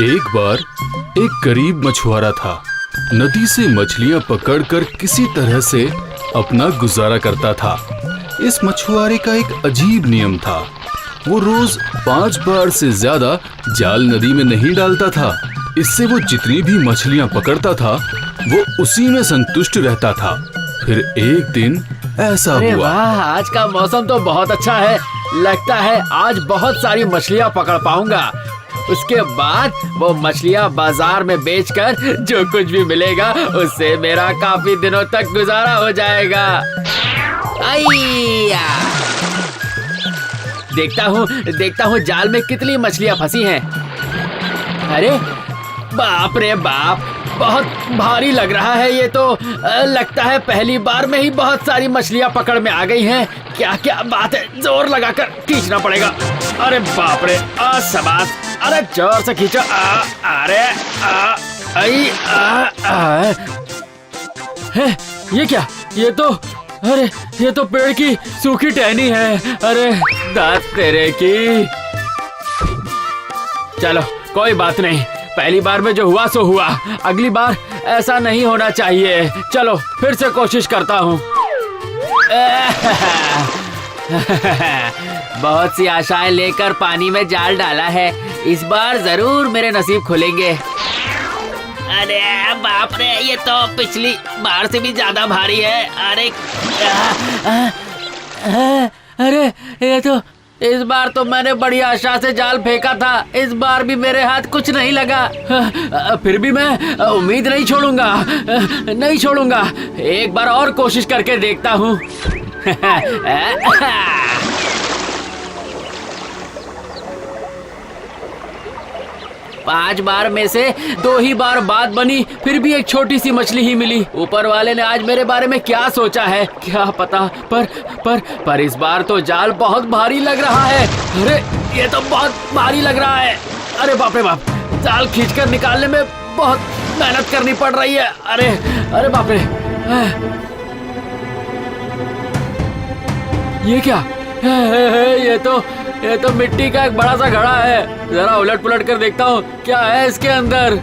एक बार एक गरीब मछुआरा था। नदी से मछलियां पकड़कर किसी तरह से अपना गुजारा करता था। इस मछुआरे का एक अजीब नियम था। वो रोज 5 बार से ज्यादा जाल नदी में नहीं डालता था। इससे वो जितनी भी मछलियां पकड़ता था वो उसी में संतुष्ट रहता था। फिर एक दिन ऐसा हुआ। वाह, आज का मौसम तो बहुत अच्छा है। लगता है आज बहुत सारी मछलियां पकड़ पाऊंगा। उसके बाद वो मछलियां बाजार में बेचकर जो कुछ भी मिलेगा उससे मेरा काफी दिनों तक गुजारा हो जाएगा। आइया! देखता हूँ जाल में कितनी मछलियां फंसी हैं। अरे बाप रे बाप, बहुत भारी लग रहा है ये तो। लगता है पहली बार में ही बहुत सारी मछलियां पकड़ में आ गई हैं। क्या क्या बात है, जोर लगाकर खींचना पड़ेगा। अरे बाप रे, शाबाश, अरे जोर से खींचो। अरे ये क्या? ये तो पेड़ की सूखी टहनी है। अरे दांत तेरे की। चलो कोई बात नहीं, पहली बार में जो हुआ सो हुआ। अगली बार ऐसा नहीं होना चाहिए। चलो फिर से कोशिश करता हूँ। बहुत सी आशाएं लेकर पानी में जाल डाला है। इस बार जरूर मेरे नसीब खुलेंगे। अरे बाप रे, ये तो पिछली बार से भी ज्यादा भारी है। अरे ये तो इस बार तो मैंने बड़ी आशा से जाल फेंका था। इस बार भी मेरे हाथ कुछ नहीं लगा। फिर भी मैं उम्मीद नहीं छोड़ूंगा। एक बार और कोशिश करके देखता हूँ। 5 बार में से 2 ही बार बात बनी, फिर भी एक छोटी सी मछली ही मिली। ऊपर वाले ने आज मेरे बारे में क्या सोचा है क्या पता। पर इस बार तो जाल बहुत भारी लग रहा है। अरे ये तो बहुत भारी लग रहा है। अरे बाप रे बाप, जाल खींचकर निकालने में बहुत मेहनत करनी पड़ रही है। अरे बाप रे, ये क्या? ये तो मिट्टी का एक बड़ा सा घड़ा है। जरा उलट पुलट कर देखता हूँ क्या है इसके अंदर।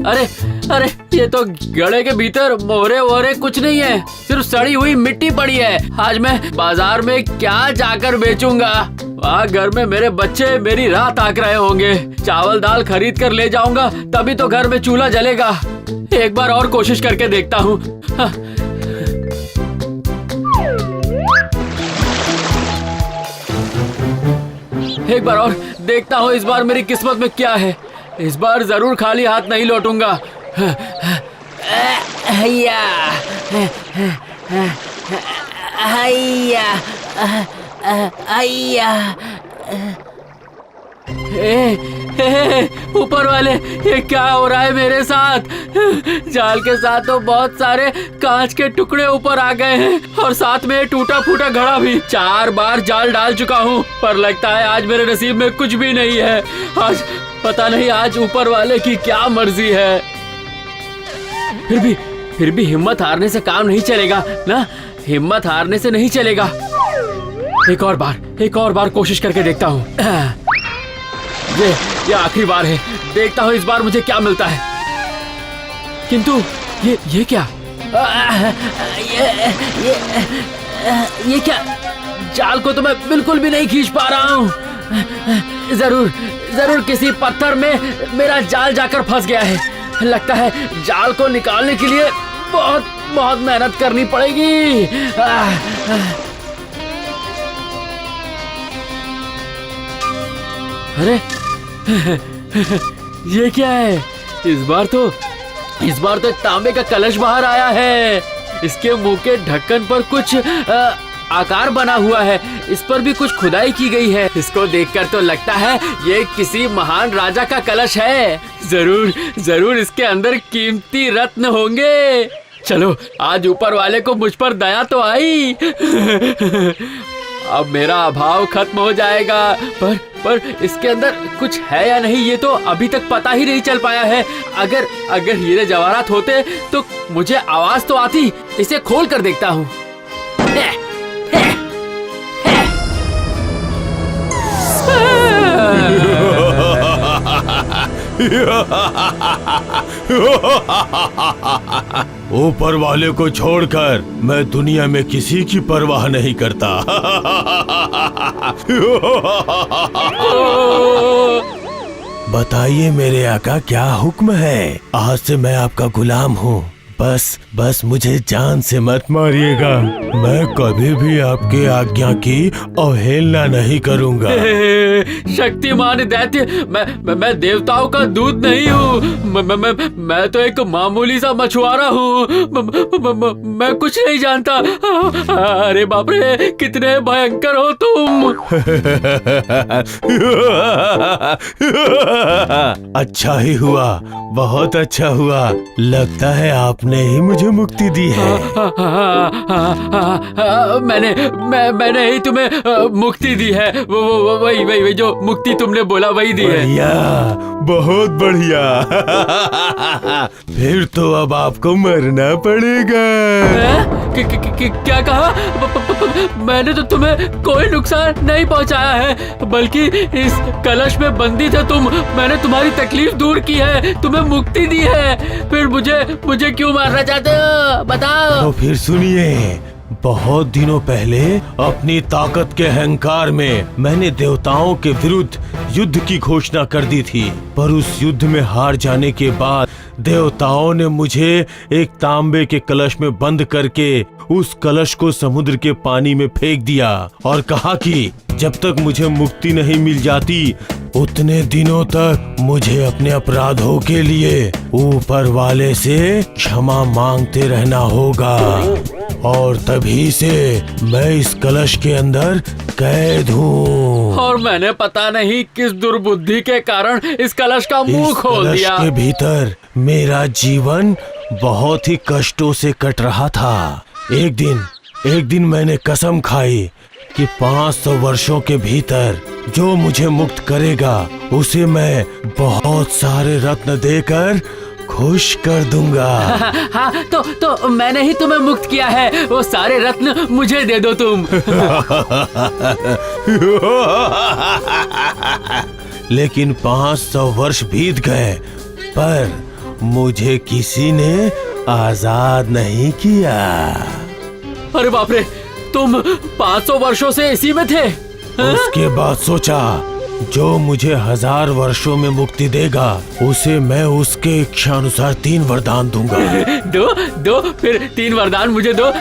अरे ये तो घड़े के भीतर मोहरे वोहरे कुछ नहीं है, सिर्फ सड़ी हुई मिट्टी पड़ी है। आज मैं बाजार में क्या जाकर बेचूंगा? वहाँ घर में मेरे बच्चे मेरी राह ताक रहे होंगे। चावल दाल खरीद कर ले जाऊंगा, तभी तो घर में चूल्हा जलेगा। एक बार और कोशिश करके देखता हूँ। एक बार और देखता हूँ इस बार मेरी किस्मत में क्या है। इस बार जरूर खाली हाथ नहीं लौटूंगा। ऊपर वाले, ये क्या हो रहा है मेरे साथ? जाल के साथ तो बहुत सारे कांच के टुकड़े ऊपर आ गए हैं और साथ में टूटा फूटा घड़ा भी। 4 बार जाल डाल चुका हूँ, पर लगता है आज मेरे नसीब में कुछ भी नहीं है। आज पता नहीं आज ऊपर वाले की क्या मर्जी है। फिर भी हिम्मत हारने से काम नहीं चलेगा ना। हिम्मत हारने से नहीं चलेगा। एक और बार कोशिश करके देखता हूँ। ये आखिरी बार है। देखता हूँ इस बार मुझे क्या मिलता है। किंतु ये क्या? ये क्या? जाल को तो मैं बिल्कुल भी नहीं खींच पा रहा हूँ। जरूर किसी पत्थर में मेरा जाल जाकर फंस गया है। लगता है जाल को निकालने के लिए बहुत मेहनत करनी पड़ेगी। अरे ये क्या है? इस बार तो एक तांबे का कलश बाहर आया है। इसके मुंह के ढक्कन पर कुछ आकार बना हुआ है। इस पर भी कुछ खुदाई की गई है। इसको देखकर तो लगता है ये किसी महान राजा का कलश है। जरूर इसके अंदर कीमती रत्न होंगे। चलो आज ऊपर वाले को मुझ पर दया तो आई। अब मेरा अभाव खत्म हो जाएगा। पर इसके अंदर कुछ है या नहीं ये तो अभी तक पता ही नहीं चल पाया है। अगर हीरे जवाहरात होते तो मुझे आवाज तो आती। इसे खोल कर देखता हूँ। ऊपर वाले को छोड़कर मैं दुनिया में किसी की परवाह नहीं करता। बताइए मेरे आका, क्या हुक्म है? आज से मैं आपका गुलाम हूँ। बस मुझे जान से मत मारिएगा। मैं कभी भी आपके आज्ञा की अवहेलना नहीं करूँगा। शक्तिमान दैत्य, मैं देवताओं का दूत नहीं हूँ। मैं तो एक मामूली सा मछुआरा हूँ। मैं कुछ नहीं जानता। अरे बाप रे, कितने भयंकर हो तुम। अच्छा ही हुआ, बहुत अच्छा हुआ। लगता है आपने ही मुझे मुक्ति दी है। मैंने ही तुम्हें मुक्ति दी है। वही जो मुक्ति तुमने बोला वही दी है। बढ़िया, बहुत बढ़िया। फिर तो अब आपको मरना पड़ेगा। क्या कहा? मैंने तो तुम्हें कोई नुकसान नहीं पहुंचाया है, बल्कि इस कलश में बंदी थे तुम। मैंने तुम्हारी तकलीफ दूर की है, तुम्हें मुक्ति दी है। फिर मुझे क्यों मारना चाहते हो? बताओ। तो फिर सुनिए, बहुत दिनों पहले अपनी ताकत के अहंकार में मैंने देवताओं के विरुद्ध युद्ध की घोषणा कर दी थी। पर उस युद्ध में हार जाने के बाद देवताओं ने मुझे एक तांबे के कलश में बंद करके उस कलश को समुद्र के पानी में फेंक दिया और कहा कि जब तक मुझे मुक्ति नहीं मिल जाती उतने दिनों तक मुझे अपने अपराधों के लिए ऊपर वाले से क्षमा मांगते रहना होगा। और तभी से मैं इस कलश के अंदर कैद हूँ। और मैंने पता नहीं किस दुर्बुद्धि के कारण इस कलश का मुंह खोल दिया। इस कलश के भीतर मेरा जीवन बहुत ही कष्टों से कट रहा था। एक दिन मैंने कसम खाई कि 500 वर्षों के भीतर जो मुझे मुक्त करेगा उसे मैं बहुत सारे रत्न देकर खुश कर दूंगा। हाँ, तो मैंने ही तुम्हें मुक्त किया है। वो सारे रत्न मुझे दे दो तुम। लेकिन 500 वर्ष बीत गए पर मुझे किसी ने आजाद नहीं किया। अरे बाप रे, तुम 500 वर्षों से इसी में थे? उसके बाद सोचा जो मुझे 1000 वर्षों में मुक्ति देगा उसे मैं उसके इच्छानुसार 3 वरदान दूंगा। दो फिर 3 वरदान मुझे दो।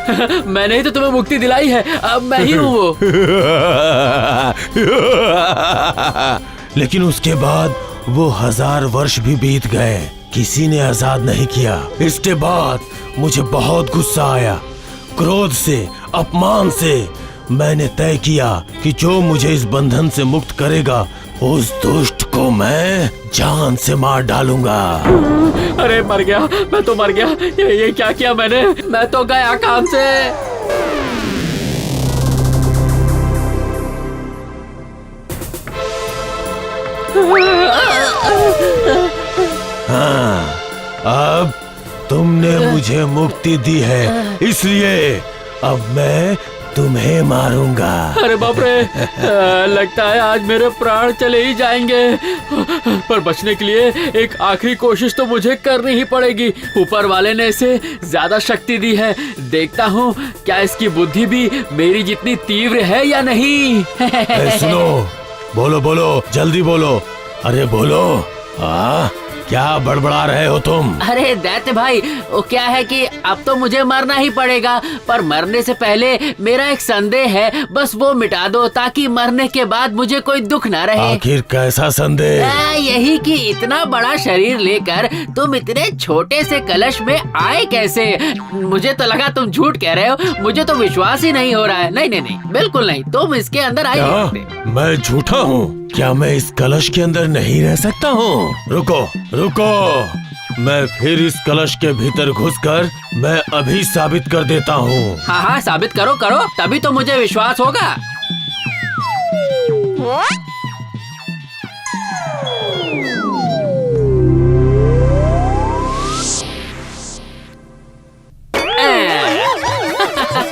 मैंने ही तो तुम्हें मुक्ति दिलाई है, अब मैं ही हूँ वो। लेकिन उसके बाद वो 1000 वर्ष भी बीत गए, किसी ने आजाद नहीं किया। इसके बाद मुझे बहुत गुस्सा आया। क्रोध से, अपमान से मैंने तय किया कि जो मुझे इस बंधन से मुक्त करेगा उस दुष्ट को मैं जान से मार डालूंगा। अरे मर गया, मैं तो मर गया। ये क्या किया मैंने? मैं तो गया काम से। हाँ, अब तुमने मुझे मुक्ति दी है, इसलिए अब मैं तुम्हें मारूंगा। अरे बाप रे, लगता है आज मेरे प्राण चले ही जाएंगे। पर बचने के लिए एक आखिरी कोशिश तो मुझे करनी ही पड़ेगी। ऊपर वाले ने इसे ज्यादा शक्ति दी है, देखता हूँ क्या इसकी बुद्धि भी मेरी जितनी तीव्र है या नहीं। सुनो, बोलो जल्दी बोलो। अरे बोलो। हाँ, क्या बड़बड़ा रहे हो तुम? अरे दैत्य भाई, वो क्या है कि अब तो मुझे मरना ही पड़ेगा, पर मरने से पहले मेरा एक संदेह है, बस वो मिटा दो ताकि मरने के बाद मुझे कोई दुख ना रहे। आखिर कैसा संदेह? यही कि इतना बड़ा शरीर लेकर तुम इतने छोटे से कलश में आए कैसे? मुझे तो लगा तुम झूठ कह रहे हो, मुझे तो विश्वास ही नहीं हो रहा है। नहीं, बिल्कुल नहीं, तुम इसके अंदर आए नहीं। मैं झूठा हूँ? क्या मैं इस कलश के अंदर नहीं रह सकता हूँ? रुको, मैं फिर इस कलश के भीतर घुसकर मैं अभी साबित कर देता हूँ। हाँ, साबित करो, तभी तो मुझे विश्वास होगा।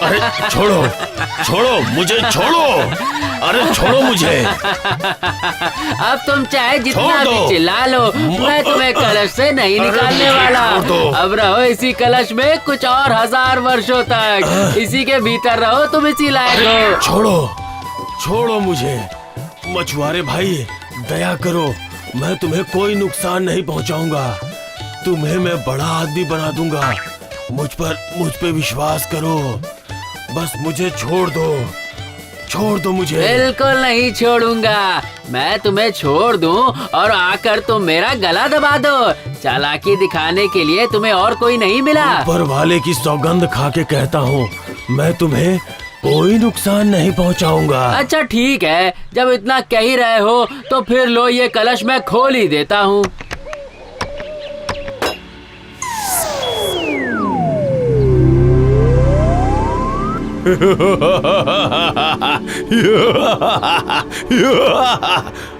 अरे छोड़ो, छोड़ो मुझे, छोड़ो, अरे छोड़ो मुझे। अब तुम चाहे जितना छोड़ दो। भी चिल्ला लो, मैं तुम्हें कलश से नहीं अरे निकालने मुझे वाला। छोड़ दो। अब रहो इसी कलश में कुछ और 1000 वर्षों तक, इसी के भीतर रहो, तुम इसी लायक हो। छोड़ो, छोड़ो मुझे। मछुआरे भाई दया करो, मैं तुम्हें कोई नुकसान नहीं पहुंचाऊंगा। तुम्हें मैं बड़ा आदमी बना दूंगा। मुझ पे विश्वास करो। बस मुझे छोड़ दो, छोड़ दो मुझे। बिल्कुल नहीं छोड़ूंगा। मैं तुम्हें छोड़ दूं और आकर तुम मेरा गला दबा दो। चालाकी दिखाने के लिए तुम्हें और कोई नहीं मिला। ऊपर वाले की सौगंध खा के कहता हूँ, मैं तुम्हें कोई नुकसान नहीं पहुंचाऊंगा। अच्छा ठीक है, जब इतना कह ही रहे हो तो फिर लो ये कलश मैं खोल ही देता हूँ।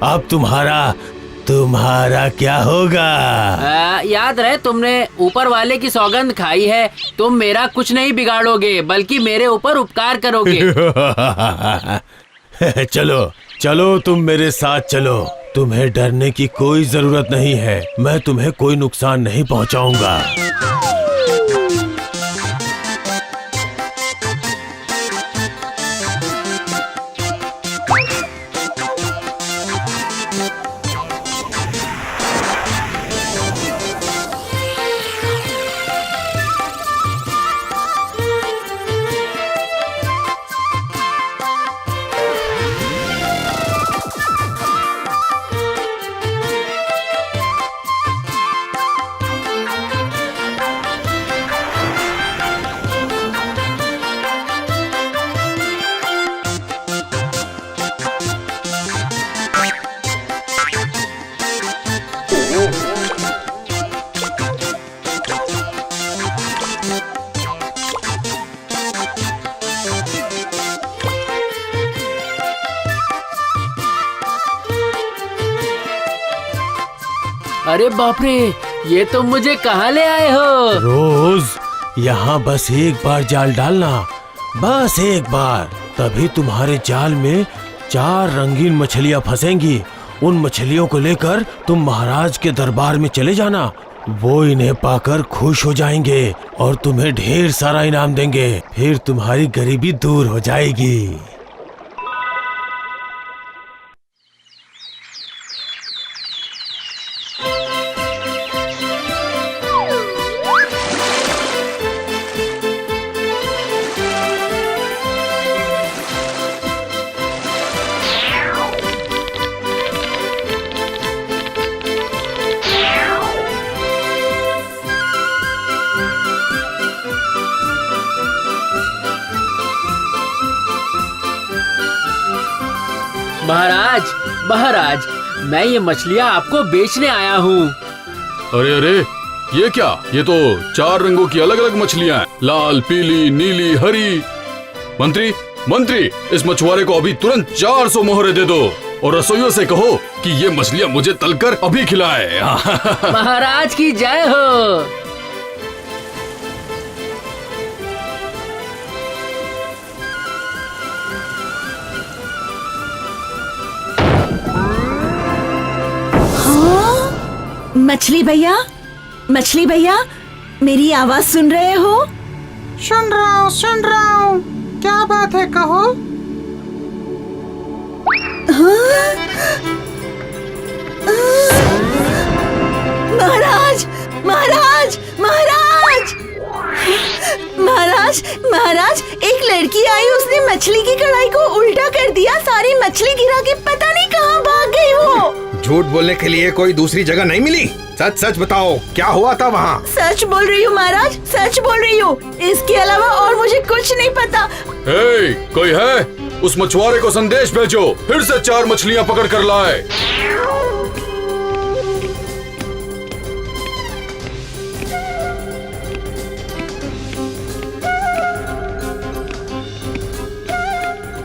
अब तुम्हारा क्या होगा? याद रहे तुमने ऊपर वाले की सौगंध खाई है। तुम मेरा कुछ नहीं बिगाड़ोगे, बल्कि मेरे ऊपर उपकार करोगे। चलो चलो, तुम मेरे साथ चलो। तुम्हें डरने की कोई जरूरत नहीं है। मैं तुम्हें कोई नुकसान नहीं पहुंचाऊंगा। अरे बाप रे, ये तुम मुझे कहाँ ले आए हो? रोज यहाँ बस एक बार जाल डालना, बस एक बार, तभी तुम्हारे जाल में 4 रंगीन मछलियाँ फंसेंगी। उन मछलियों को लेकर तुम महाराज के दरबार में चले जाना। वो इन्हें पाकर खुश हो जाएंगे और तुम्हें ढेर सारा इनाम देंगे। फिर तुम्हारी गरीबी दूर हो जाएगी। महाराज, महाराज, मैं ये मछलियाँ आपको बेचने आया हूँ। अरे अरे, ये क्या? ये तो 4 रंगों की अलग अलग मछलियाँ हैं, लाल, पीली, नीली, हरी। मंत्री, मंत्री, इस मछुआरे को अभी तुरंत 400 मोहरे दे दो और रसोइयों से कहो कि ये मछलियाँ मुझे तलकर अभी खिलाए। महाराज की जय हो। मछली भैया, मछली भैया, मेरी आवाज सुन रहे हो? सुन रहा हूँ। क्या बात है, कहो। महाराज, महाराज, महाराज, महाराज, महाराज, एक लड़की आई, उसने मछली की कढ़ाई को उल्टा कर दिया, सारी मछली गिरा के पता नहीं कहाँ भाग गई वो। झूठ बोलने के लिए कोई दूसरी जगह नहीं मिली? सच सच बताओ, क्या हुआ था वहाँ? सच बोल रही हूँ महाराज, सच बोल रही हूँ। इसके अलावा और मुझे कुछ नहीं पता। हे, कोई है? उस मछुआरे को संदेश भेजो, फिर से 4 मछलियाँ पकड़ कर लाए।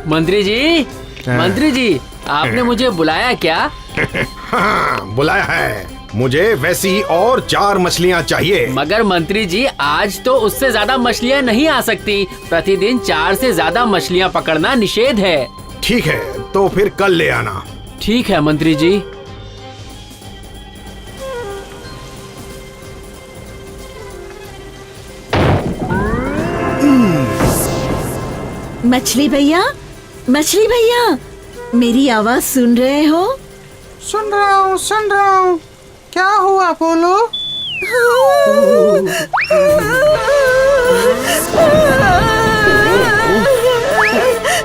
मंत्री जी, मंत्री जी, आपने मुझे बुलाया क्या? हाँ, बुलाया है। मुझे वैसी ही और 4 मछलियाँ चाहिए। मगर मंत्री जी, आज तो उससे ज्यादा मछलियाँ नहीं आ सकती। प्रतिदिन 4 से ज्यादा मछलियाँ पकड़ना निषेध है। ठीक है, तो फिर कल ले आना। ठीक है मंत्री जी। मछली भैया, मछली भैया, मेरी आवाज सुन रहे हो? सुन रहा हूँ। क्या हुआ बोलो।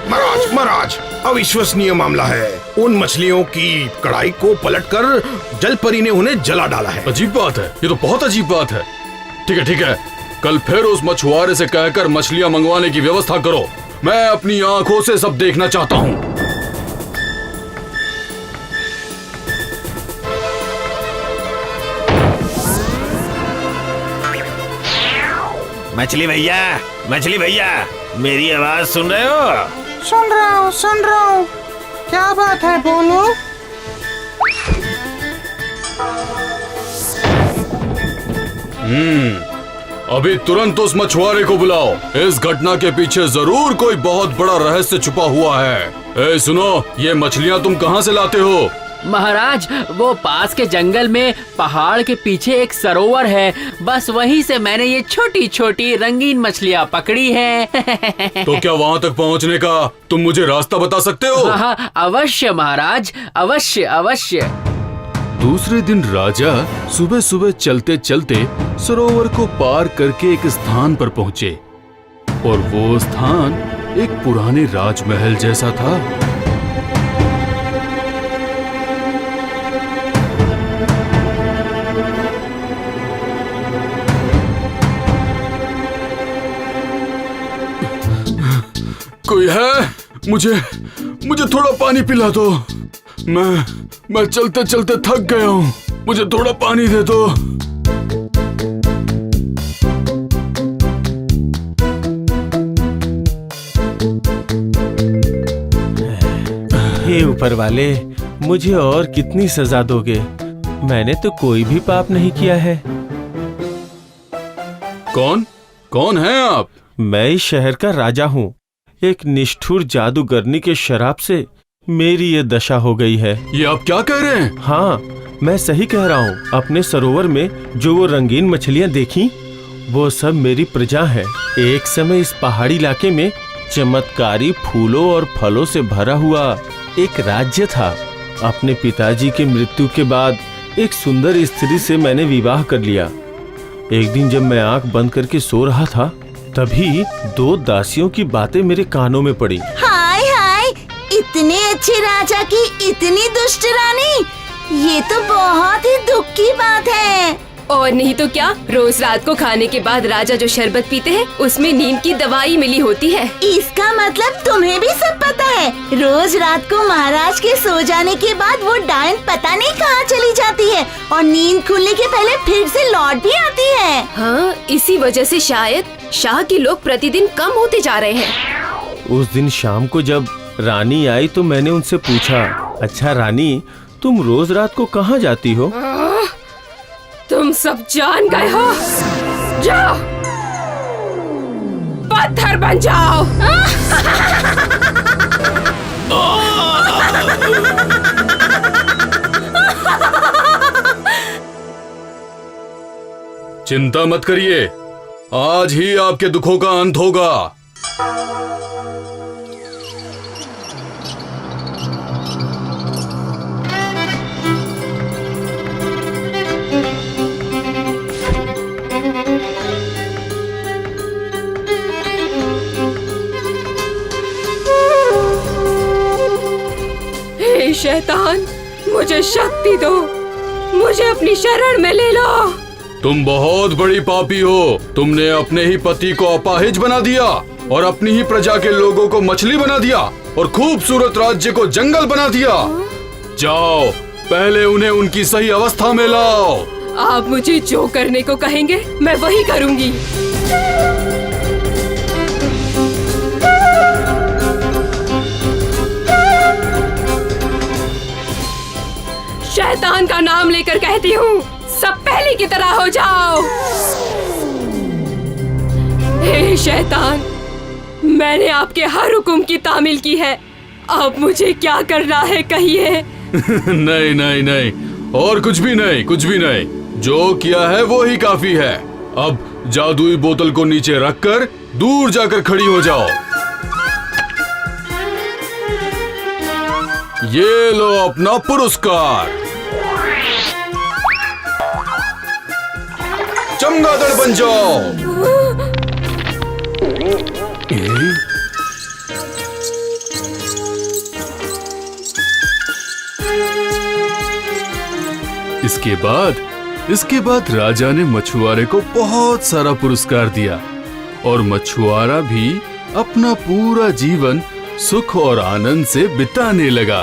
महाराज, महाराज, अविश्वसनीय मामला है। उन मछलियों की कढ़ाई को पलटकर जलपरी ने उन्हें जला डाला है। अजीब बात है, ये तो बहुत अजीब बात है। ठीक है, कल फिर उस मछुआरे से कहकर मछलियां मंगवाने की व्यवस्था करो। मैं अपनी आंखों से सब देखना चाहता हूँ। मछली भैया, मेरी आवाज सुन रहे हो? सुन रहा हूँ। क्या बात है बोलो। अभी तुरंत उस मछुआरे को बुलाओ। इस घटना के पीछे जरूर कोई बहुत बड़ा रहस्य छुपा हुआ है। सुनो, ये मछलियाँ तुम कहाँ से लाते हो? महाराज, वो पास के जंगल में पहाड़ के पीछे एक सरोवर है। बस वहीं से मैंने ये छोटी छोटी रंगीन मछलियाँ पकड़ी हैं। तो क्या वहाँ तक पहुँचने का तुम मुझे रास्ता बता सकते हो? हाँ, अवश्य महाराज, अवश्य। दूसरे दिन राजा सुबह सुबह चलते चलते सरोवर को पार करके एक स्थान पर पहुँचे और वो स्थान एक पुराने राजमहल जैसा था। कोई है? मुझे थोड़ा पानी पिला दो। मैं चलते चलते थक गया हूँ। मुझे थोड़ा पानी दे दो। हे ऊपर वाले, मुझे और कितनी सजा दोगे? मैंने तो कोई भी पाप नहीं किया है। कौन है आप? मैं इस शहर का राजा हूँ। एक निष्ठुर जादूगरनी के शराब से मेरी ये दशा हो गई है। ये आप क्या कह रहे हैं? हाँ, मैं सही कह रहा हूँ। अपने सरोवर में जो वो रंगीन मछलियाँ देखी, वो सब मेरी प्रजा है। एक समय इस पहाड़ी इलाके में चमत्कारी फूलों और फलों से भरा हुआ एक राज्य था। अपने पिताजी की मृत्यु के बाद एक सुंदर स्त्री से मैंने विवाह कर लिया। एक दिन जब मैं आंख बंद करके सो रहा था, तभी 2 दासियों की बातें मेरे कानों में पड़ी। हाय हाय, इतने अच्छे राजा की इतनी दुष्ट रानी, ये तो बहुत ही दुख की बात है। और नहीं तो क्या, रोज रात को खाने के बाद राजा जो शरबत पीते हैं, उसमें नींद की दवाई मिली होती है। इसका मतलब तुम्हें भी सब पता है। रोज रात को महाराज के सो जाने के बाद वो डायन पता नहीं कहाँ चली जाती है और नींद खुलने के पहले फिर से लौट भी आती है। हाँ, इसी वजह से शायद शाह के लोग प्रतिदिन कम होते जा रहे हैं। उस दिन शाम को जब रानी आई तो मैंने उनसे पूछा, अच्छा रानी, तुम रोज रात को कहाँ जाती हो? तुम सब जान गए हो। जाओ, पत्थर बन जाओ। चिंता मत करिए, आज ही आपके दुखों का अंत होगा। हे शैतान, मुझे शक्ति दो, मुझे अपनी शरण में ले लो। तुम बहुत बड़ी पापी हो। तुमने अपने ही पति को अपाहिज बना दिया और अपनी ही प्रजा के लोगों को मछली बना दिया और खूबसूरत राज्य को जंगल बना दिया। जाओ, पहले उन्हें उनकी सही अवस्था में लाओ। आप मुझे जो करने को कहेंगे मैं वही करूंगी। शैतान का नाम लेकर कहती हूँ, सब पहले की तरह हो जाओ। हे शैतान, मैंने आपके हर हुक्म की तामील की है, अब मुझे क्या करना है कहिए। नहीं नहीं नहीं, और कुछ भी नहीं, कुछ भी नहीं। जो किया है वो ही काफी है। अब जादुई बोतल को नीचे रखकर दूर जाकर खड़ी हो जाओ। ये लो अपना पुरस्कार। चमगादड़ बन जाओ। इसके बाद राजा ने मछुआरे को बहुत सारा पुरस्कार दिया और मछुआरा भी अपना पूरा जीवन सुख और आनंद से बिताने लगा।